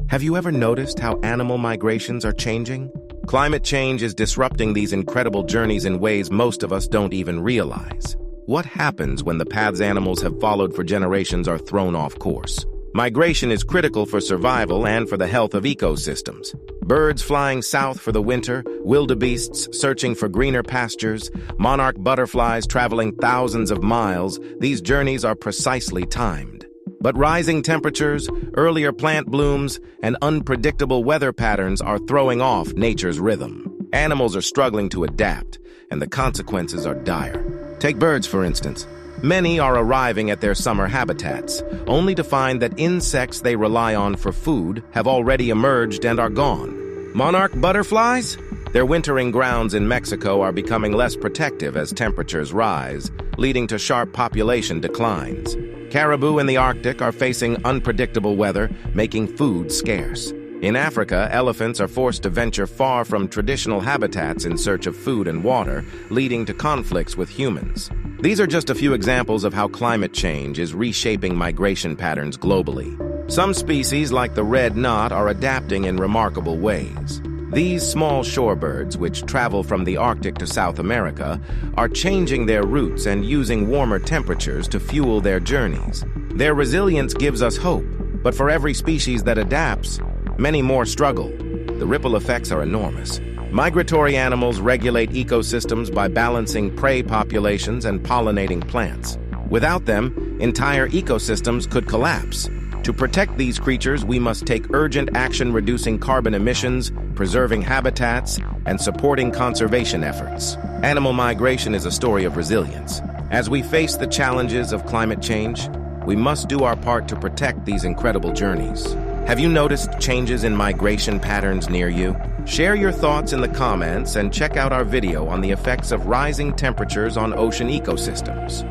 Have you ever noticed how animal migrations are changing? Climate change is disrupting these incredible journeys in ways most of us don't even realize. What happens when the paths animals have followed for generations are thrown off course? Migration is critical for survival and for the health of ecosystems. Birds flying south for the winter, wildebeests searching for greener pastures, monarch butterflies traveling thousands of miles, these journeys are precisely timed. But rising temperatures, earlier plant blooms, and unpredictable weather patterns are throwing off nature's rhythm. Animals are struggling to adapt, and the consequences are dire. Take birds, for instance. Many are arriving at their summer habitats, only to find that insects they rely on for food have already emerged and are gone. Monarch butterflies? Their wintering grounds in Mexico are becoming less protective as temperatures rise, leading to sharp population declines. Caribou in the Arctic are facing unpredictable weather, making food scarce. In Africa, elephants are forced to venture far from traditional habitats in search of food and water, leading to conflicts with humans. These are just a few examples of how climate change is reshaping migration patterns globally. Some species, like the red knot, are adapting in remarkable ways. These small shorebirds, which travel from the Arctic to South America, are changing their routes and using warmer temperatures to fuel their journeys. Their resilience gives us hope, but for every species that adapts, many more struggle. The ripple effects are enormous. Migratory animals regulate ecosystems by balancing prey populations and pollinating plants. Without them, entire ecosystems could collapse. To protect these creatures, we must take urgent action reducing carbon emissions, preserving habitats, and supporting conservation efforts. Animal migration is a story of resilience. As we face the challenges of climate change, we must do our part to protect these incredible journeys. Have you noticed changes in migration patterns near you? Share your thoughts in the comments and check out our video on the effects of rising temperatures on ocean ecosystems.